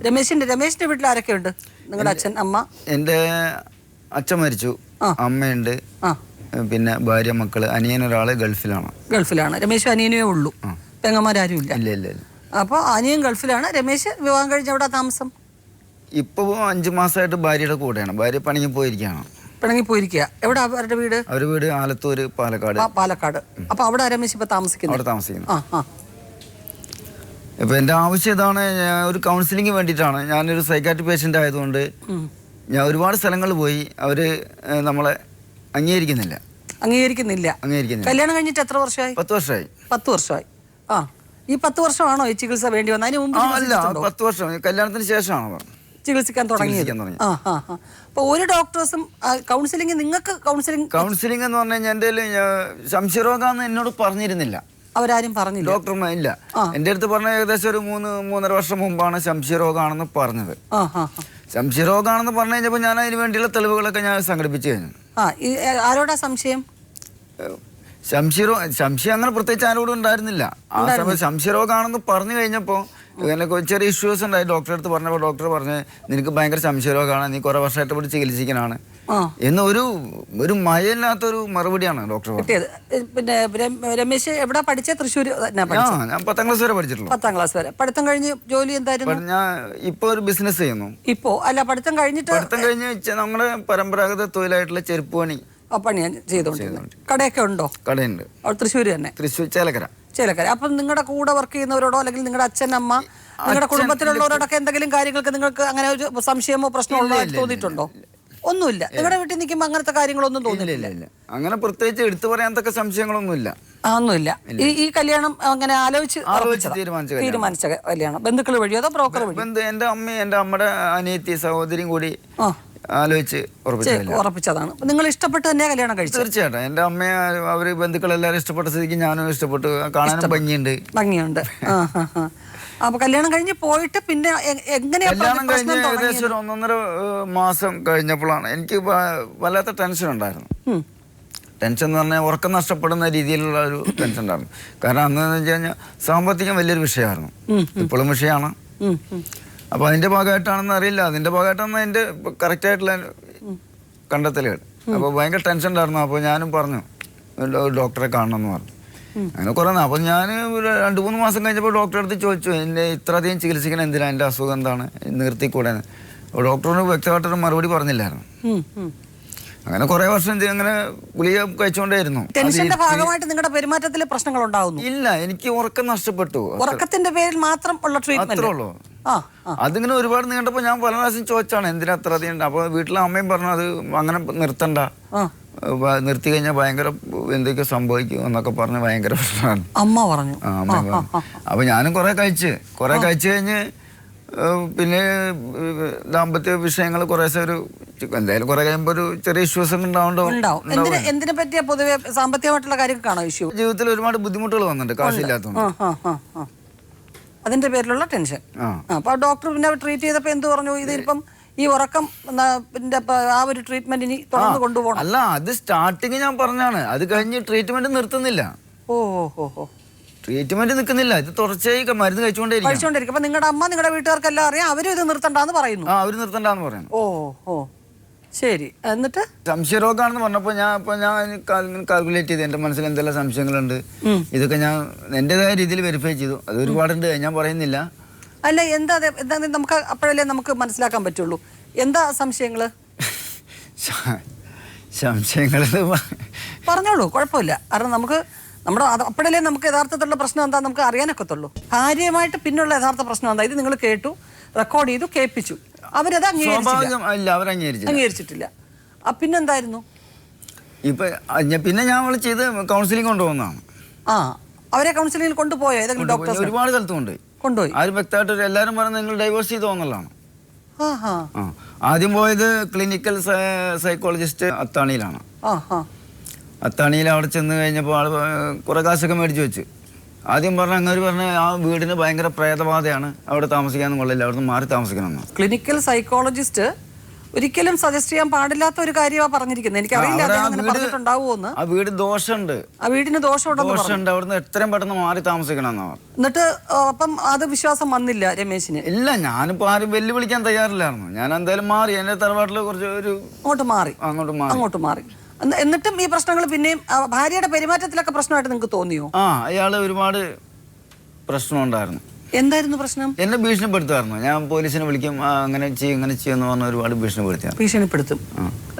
രമേശിന്റെ വീട്ടിൽ ആരൊക്കെ ഉണ്ട്? നിങ്ങളുടെ അച്ഛൻ, അമ്മ? എൻ്റെ അച്ഛൻ മരിച്ചു, അമ്മയുണ്ട്, പിന്നെ ഭാര്യ, മക്കള്, അനിയൻ ഒരാള് ഗൾഫിലാണ്. രമേശും അനിയനേ ഉള്ളൂ, പെങ്ങന്മാരും ഇല്ല? ഇല്ല. അപ്പൊ അനിയൻ ഗൾഫിലാണ്. രമേശ് വിവാഹം കഴിഞ്ഞ എവിടെ താമസം? ഇപ്പൊ 5 മാസമായിട്ട് ഭാര്യയുടെ കൂടെയാണ്. ഭാര്യ പിണങ്ങി പോയിരിക്കുക. എവിടെ അവരുടെ വീട്? അവരുടെ വീട് ആലത്തൂര്, പാലക്കാട്. അപ്പൊ അവിടെ രമേശ് ഇപ്പൊ താമസിക്കുന്നു. ഇപ്പൊ എന്റെ ആവശ്യം ഇതാണ്, ഒരു കൗൺസിലിംഗ് വേണ്ടിയിട്ടാണ്. ഞാനൊരു സൈക്കാട്രി പേഷ്യന്റ് ആയതുകൊണ്ട് ഞാൻ ഒരുപാട് സ്ഥലങ്ങളിൽ പോയി, അവര് നമ്മളെ അംഗീകരിക്കുന്നില്ല. കല്യാണം കഴിഞ്ഞിട്ട് എത്ര വർഷമായി? 10 വർഷമായി. ഈ 10 വർഷമാണോ ഈ ചികിത്സ വേണ്ടി വന്നത്? അതിന് മുമ്പ്? അല്ല, 10 വർഷം കല്യാണത്തിന് ശേഷമാണ് ചികിത്സിക്കാൻ തുടങ്ങിയത്. അപ്പൊ ഒരു ഡോക്ടേഴ്സും കൗൺസിലിംഗ്, നിങ്ങൾക്ക് കൗൺസിലിംഗ് എന്ന് പറഞ്ഞു കഴിഞ്ഞാൽ എന്റെ സംശയരോഗാന്ന് എന്നോട് പറഞ്ഞിരുന്നില്ല. അവരാരും പറഞ്ഞില്ല? ഡോക്ടർമാർ ഇല്ല. എന്റെ അടുത്ത് പറഞ്ഞ ഏകദേശം ഒരു 3-3.5 വർഷം മുമ്പാണ് സംശയരോഗാണെന്ന് പറഞ്ഞത്. സംശയരോഗാണെന്ന് പറഞ്ഞു കഴിഞ്ഞപ്പോൾ ഞാൻ അതിന് വേണ്ടിയുള്ള തെളിവുകളൊക്കെ ഞാൻ സംഘടിപ്പിച്ചു കഴിഞ്ഞു. ആരോടാ സംശയം? സംശയം അങ്ങനെ പ്രത്യേകിച്ച് ആരോടും ഉണ്ടായിരുന്നില്ല. ആ സമയത്ത് സംശയരോഗാണെന്ന് പറഞ്ഞു കഴിഞ്ഞപ്പോൾ ചെറിയ ഇഷ്യൂസ് ഉണ്ടായി. ഡോക്ടറെ അടുത്ത് പറഞ്ഞപ്പോൾ ഡോക്ടർ പറഞ്ഞ് നിനക്ക് ഭയങ്കര സംശയരോഗമാണ്, നീ കുറെ വർഷമായിട്ട് ഇവിടെ ചികിത്സിക്കാനാണ് എന്ന് ഒരു മയമില്ലാത്തൊരു മറുപടിയാണ് ഡോക്ടർ പറഞ്ഞത്. പിന്നെ രമേശ് എവിടെ പഠിച്ച? തൃശ്ശൂർ? ഞാൻ 10ാം ക്ലാസ് വരെ പഠിച്ചിട്ടുള്ളൂ. 10ാം ക്ലാസ് വരെ. പഠിത്തം കഴിഞ്ഞ് ജോലി എന്തായിരുന്നു? ഞാൻ ഇപ്പൊ ഒരു ബിസിനസ് ചെയ്യുന്നു. ഇപ്പോ അല്ല, പഠിത്തം കഴിഞ്ഞ് നമ്മുടെ പരമ്പരാഗത തൊഴിലായിട്ടുള്ള ചെരുപ്പ് പണിയാണ് ചെയ്തോണ്ടിരുന്നത്. കടയൊക്കെ ഉണ്ടോ? കടയുണ്ട്. തൃശ്ശൂർ തന്നെ? തൃശ്ശൂർ ചേലക്കര. അപ്പം നിങ്ങളുടെ കൂടെ വർക്ക് ചെയ്യുന്നവരോടോ അല്ലെങ്കിൽ നിങ്ങളുടെ അച്ഛൻ, അമ്മ, നിങ്ങളുടെ കുടുംബത്തിലുള്ളവരോടൊക്കെ എന്തെങ്കിലും കാര്യങ്ങൾക്ക് നിങ്ങൾക്ക് അങ്ങനെ ഒരു സംശയമോ പ്രശ്നമോ തോന്നിയിട്ടുണ്ടോ? ഒന്നുമില്ല. നിങ്ങളുടെ വീട്ടിൽ നിൽക്കുമ്പോൾ അങ്ങനത്തെ കാര്യങ്ങളൊന്നും തോന്നില്ല? അങ്ങനെ പ്രത്യേകിച്ച് എടുത്തു പറയാനത്തൊക്കെ സംശയങ്ങളൊന്നുമില്ല. ഒന്നുമില്ല. ഈ കല്യാണം അങ്ങനെ ആലോചിച്ച് തീരുമാനിച്ച കല്യാണം ബന്ധുക്കൾ വഴിയോ അതോ ബ്രോക്കർ വഴി? എന്റെ അമ്മയും എന്റെ അമ്മയുടെ അനിയത്തി സഹോദരിയും കൂടി ആലോചിച്ച് ഉറപ്പിച്ചതാണ്. നിങ്ങൾ ഇഷ്ടപ്പെട്ട് തന്നെ കല്യാണം കഴിച്ചു? തീർച്ചയായിട്ടും. എന്റെ അമ്മയെ അവര് ബന്ധുക്കളെല്ലാരും ഇഷ്ടപ്പെട്ട സ്ഥിതിക്ക് ഞാനും ഇഷ്ടപ്പെട്ടു. കാണാനും ഭംഗിയുണ്ട്. അപ്പൊ കല്യാണം കഴിഞ്ഞ് പോയിട്ട് പിന്നെ എങ്ങനെയാ? കല്യാണം കഴിഞ്ഞ് ഏകദേശം ഒരു 1.5 മാസം കഴിഞ്ഞപ്പോഴാണ് എനിക്ക് വല്ലാത്ത ടെൻഷൻ ഉണ്ടായിരുന്നു. ടെൻഷൻ എന്ന് പറഞ്ഞാൽ ഉറക്കം നഷ്ടപ്പെടുന്ന രീതിയിലുള്ള ഒരു ടെൻഷൻ ഉണ്ടായിരുന്നു. കാരണം അന്നെന്ന് വെച്ച് കഴിഞ്ഞാൽ സാമ്പത്തികം വലിയൊരു വിഷയമായിരുന്നു, ഇപ്പോഴും വിഷയമാണ്. അപ്പൊ അതിന്റെ ഭാഗമായിട്ടാണെന്ന് അറിയില്ല, അതിന്റെ ഭാഗമായിട്ടാണ് അതിന്റെ കറക്റ്റായിട്ടുള്ള കണ്ടെത്തലുകൾ. അപ്പോൾ ഭയങ്കര ടെൻഷൻ ഉണ്ടായിരുന്നു. അപ്പോൾ ഞാനും പറഞ്ഞു ഡോക്ടറെ കാണണമെന്ന് പറഞ്ഞു. അങ്ങനെ കുറേ. അപ്പോൾ ഞാൻ 2-3 മാസം കഴിഞ്ഞപ്പോൾ ഡോക്ടറെ അടുത്ത് ചോദിച്ചു, എന്നെ ഇത്രയധികം ചികിത്സിക്കണം എന്തിനാ, എൻ്റെ അസുഖം എന്താണ്, നിർത്തിക്കൂടെ? അപ്പോൾ ഡോക്ടറിന് വ്യക്തമായിട്ടൊരു മറുപടി പറഞ്ഞില്ലായിരുന്നു. അങ്ങനെ കുറെ വർഷം അങ്ങനെ ഗുളിക കഴിച്ചുകൊണ്ടേയിരുന്നു. ടെൻഷന്റെ ഭാഗമായിട്ട് നിങ്ങളുടെ പെരുമാറ്റത്തിൽ പ്രശ്നങ്ങൾ ഉണ്ടാവുന്നു? ഇല്ല, എനിക്ക് ഉറക്കം നഷ്ടപ്പെട്ടു. ഉറക്കത്തിന്റെ പേരിൽ മാത്രം ഉള്ള ട്രീറ്റ്മെന്റ് ഉള്ളൂ. അതിങ്ങനെ ഒരുപാട് നീണ്ടപ്പോൾ ഞാൻ പല പ്രാവശ്യം ചോദിച്ചാണ് എന്തിനാ അത്ര അധികം. അപ്പോൾ വീട്ടിലെ അമ്മയും പറഞ്ഞു അത് അങ്ങനെ നിർത്തണ്ട, നിർത്തി കഴിഞ്ഞാൽ ഭയങ്കര എന്തൊക്കെ സംഭവിക്കും എന്നൊക്കെ പറഞ്ഞ് ഭയങ്കര പ്രശ്നമാണ് അമ്മ പറഞ്ഞു. അപ്പൊ ഞാനും കുറെ കഴിച്ച് കഴിഞ്ഞ് പിന്നെ ദാമ്പത്യ വിഷയങ്ങൾ കുറേശ്ശെ ഒരു എന്തായാലും കുറെ കഴിയുമ്പോൾ ഒരു ചെറിയ ഇഷ്യൂസ് ഉണ്ടാവും. എന്തിനെ പറ്റിയാ പൊതുവെ? സാമ്പത്തികമായിട്ടുള്ള കാര്യങ്ങളാണോ ഇഷ്യൂ? ജീവിതത്തിൽ ഒരുപാട് ബുദ്ധിമുട്ടുകൾ വന്നിട്ടുണ്ട്, കാശില്ലാത്തതുകൊണ്ട്. അതിന്റെ പേരിലുള്ള ടെൻഷൻ. അപ്പൊ ഡോക്ടർ പിന്നെ ട്രീറ്റ് ചെയ്തപ്പോ എന്ത് പറഞ്ഞു? ഇതിപ്പം ഈ ഉറക്കം ആ ഒരു ട്രീറ്റ്മെന്റ് ഇനി തുടർന്ന് കൊണ്ടുപോകണം? അല്ല, അത് സ്റ്റാർട്ടിങ് ഞാൻ പറഞ്ഞാണ്. അത് കഴിഞ്ഞ് ട്രീറ്റ്മെന്റ് നിർത്തുന്നില്ല. ട്രീറ്റ്മെന്റ് നിൽക്കുന്നില്ല, ഇത് തുടർച്ചയായി മരുന്ന് കഴിച്ചുകൊണ്ടേയിരിക്കും. അപ്പൊ നിങ്ങളുടെ അമ്മ, നിങ്ങളുടെ വീട്ടുകാർക്കെല്ലാം അറിയാം, അവരും ഇത് നിർത്തണ്ടെന്ന് പറയുന്നു? അവര് നിർത്തണ്ടെന്ന് പറയുന്നു. ശരി. എന്നിട്ട് സംശയരോഗാണെന്ന് പറഞ്ഞപ്പോ ഞാൻ കാൽക്കുലേറ്റ് ചെയ്ത് എന്റെ മനസ്സിൽ എന്തെല്ലാം സംശയങ്ങളുണ്ട് ഇതൊക്കെ ഞാൻ എന്റേതായ രീതിയിൽ വെരിഫൈ ചെയ്തു. അത് ഒരുപാടുണ്ട്, ഞാൻ പറയുന്നില്ല. അല്ല, എന്താ നമുക്ക് അപ്പോഴല്ലേ നമുക്ക് മനസ്സിലാക്കാൻ പറ്റുള്ളൂ. എന്താ സംശയങ്ങള്? പറഞ്ഞോളൂ, കുഴപ്പമില്ല. കാരണം അപ്പോഴല്ലേ നമുക്ക് യഥാർത്ഥത്തിലുള്ള പ്രശ്നം എന്താ നമുക്ക് അറിയാനൊക്കത്തുള്ളൂ. കാര്യമായിട്ട് പിന്നുള്ള യഥാർത്ഥ പ്രശ്നം എന്താ? ഇത് നിങ്ങൾ കേട്ടു, റെക്കോർഡ് ചെയ്തു, കേൾപ്പിച്ചു, അവരത് അംഗീകരിച്ചിട്ടില്ല. പിന്നെന്തായിരുന്നു? പിന്നെ ഞാൻ വിളിച്ചത് കൗൺസിലിംഗ് കൊണ്ടുപോകുന്നതാണ്. അവരെ കൗൺസിലിംഗിൽ കൊണ്ടുപോയോ? ഏതെങ്കിലും ഡോക്ടേഴ്സ്? ഒരുപാട് സ്ഥലത്ത് കൊണ്ടുപോയി. ആരും വ്യക്തമായിട്ട് എല്ലാവരും പറയുന്നത് നിങ്ങൾ ഡൈവേഴ്സ് ചെയ്തോ എന്നുള്ളതാണ്. ആദ്യം പോയത് ക്ലിനിക്കൽ സൈക്കോളജിസ്റ്റ് അത്താണിയിലാണ്. അത്താണിയിൽ അവിടെ ചെന്ന് കഴിഞ്ഞപ്പോൾ ആൾ കുറെ കാശൊക്കെ മേടിച്ചു വെച്ച്. ആദ്യം അങ്ങേര് പറഞ്ഞ ആ വീടിന് ഭയങ്കര പ്രേതബാധയാണ്, അവിടെ താമസിക്കാനും കൊള്ളില്ല, അവിടെ നിന്ന് മാറി താമസിക്കണം. ക്ലിനിക്കൽ സൈക്കോളജിസ്റ്റ് ഒരിക്കലും സജസ്റ്റ് ചെയ്യാൻ പാടില്ലാത്ത ഒരു കാര്യമാണ് പറഞ്ഞിരിക്കുന്നത്. എനിക്കറിയില്ല അദ്ദേഹം അങ്ങനെ പറഞ്ഞിട്ടുണ്ടാവുമെന്ന്. ആ വീട് ദോഷമുണ്ട്, ആ വീടിന് ദോഷമുണ്ട്, അവിടുന്ന് എത്രയും പെട്ടെന്ന് മാറി താമസിക്കണം എന്നാ. എന്നിട്ട് അപ്പം അത് വിശ്വാസം വന്നില്ല രമേശിന്? ഇല്ല, ഞാനിപ്പോ ആരും വെല്ലുവിളിക്കാൻ തയ്യാറില്ലായിരുന്നു. ഞാൻ എന്തായാലും മാറി, എന്റെ തറവാട്ടില് കുറച്ച് ഒരു അങ്ങോട്ട് മാറി. എന്നിട്ടും ഈ പ്രശ്നങ്ങൾ പിന്നെയും ഭാര്യയുടെ പെരുമാറ്റത്തിലൊക്കെ പ്രശ്നമായിട്ട് നിങ്ങൾക്ക് തോന്നിയോ? അയാള് ഒരുപാട് പ്രശ്നം ഉണ്ടായിരുന്നു. എന്തായിരുന്നു പ്രശ്നം? എന്നെ ഭീഷണിപ്പെടുത്തുമായിരുന്നു. ഞാൻ പോലീസിനെ വിളിക്കും, അങ്ങനെ ചെയ്യും ഇങ്ങനെ ചെയ്യുമെന്ന് പറഞ്ഞ ഒരുപാട് ഭീഷണിപ്പെടുത്തും.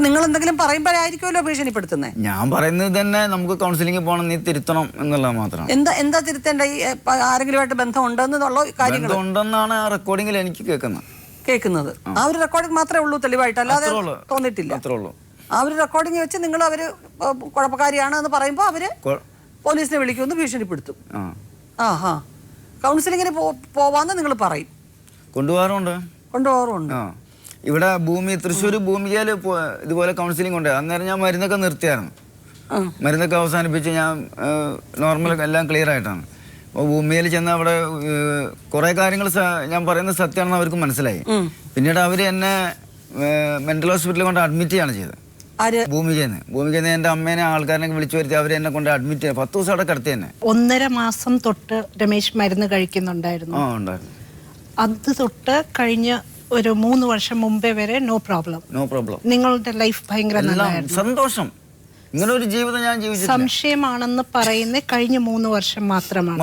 നിങ്ങൾ എന്തെങ്കിലും പറയുമ്പോഴായിരിക്കുമല്ലോ ഭീഷണിപ്പെടുത്തുന്നത്. ഞാൻ പറയുന്നത് തന്നെ നമുക്ക് കൗൺസിലിംഗ് പോകണം, നീ തിരുത്തണം എന്നുള്ളത് മാത്രമാണ്. എന്താ തിരുത്തേണ്ട? ഈ ആരെങ്കിലുമായിട്ട് ബന്ധം ഉണ്ടെന്നുള്ള കാര്യങ്ങൾ ഉണ്ടെന്നാണ് ആ റെക്കോർഡിംഗിൽ എനിക്ക് കേൾക്കുന്നത്. ആ ഒരു റെക്കോർഡിംഗ് മാത്രമേ ഉള്ളൂ തെളിവായിട്ട്, അല്ലാതെ തോന്നിയിട്ടില്ല. ആ ഒരു റെക്കോർഡിംഗ് വെച്ച് നിങ്ങൾ അവര് കുഴപ്പക്കാരിയാണ് എന്ന് പറയുമ്പോൾ അവര് പോലീസിനെ വിളിക്കുമെന്ന് ഭീഷണിപ്പെടുത്തും. കൗൺസിലിങ്ങിന് പോവാന്ന് നിങ്ങൾ പറയും. കൊണ്ടുപോകാറുണ്ട്. ഇവിടെ തൃശ്ശൂർ ഭൂമികയിൽ ഇതുപോലെ കൗൺസിലിംഗ് ഉണ്ട്. അന്നേരം ഞാൻ മരുന്നൊക്കെ നിർത്തിയായിരുന്നു. മരുന്നൊക്കെ അവസാനിപ്പിച്ച് ഞാൻ നോർമൽ എല്ലാം ക്ലിയർ ആയിട്ടാണ്. അപ്പോൾ ഭൂമിയിൽ ചെന്ന് അവിടെ കുറേ കാര്യങ്ങൾ ഞാൻ പറയുന്നത് സത്യമാണെന്ന് അവർക്ക് മനസ്സിലായി. പിന്നീട് അവർ എന്നെ മെന്റൽ ഹോസ്പിറ്റലിൽ കൊണ്ട് അഡ്മിറ്റ് ചെയ്യാണ് ചെയ്തത്. ഭൂമികന്ന് എന്റെ അമ്മേനെ ആൾക്കാരനെ വിളിച്ചു വരുത്തി അവർ എന്നെ കൊണ്ട് അഡ്മിറ്റ് ചെയ്യാൻ 10 ദിവസം അവിടെ കിടത്തി തന്നെ. 1.5 മാസം തൊട്ട് രമേശ് മരുന്ന് കഴിക്കുന്നുണ്ടായിരുന്നു. അത് തൊട്ട് കഴിഞ്ഞ ഒരു 3 വർഷം മുമ്പേ വരെ നോ പ്രോബ്ലം. നിങ്ങളുടെ ലൈഫ് ഭയങ്കര സന്തോഷം. ഇങ്ങനെ ഒരു ജീവിതം ഞാൻ ജീവിച്ചു. സംശയമാണെന്ന് പറയുന്ന കഴിഞ്ഞ 3 വർഷം മാത്രമാണ്.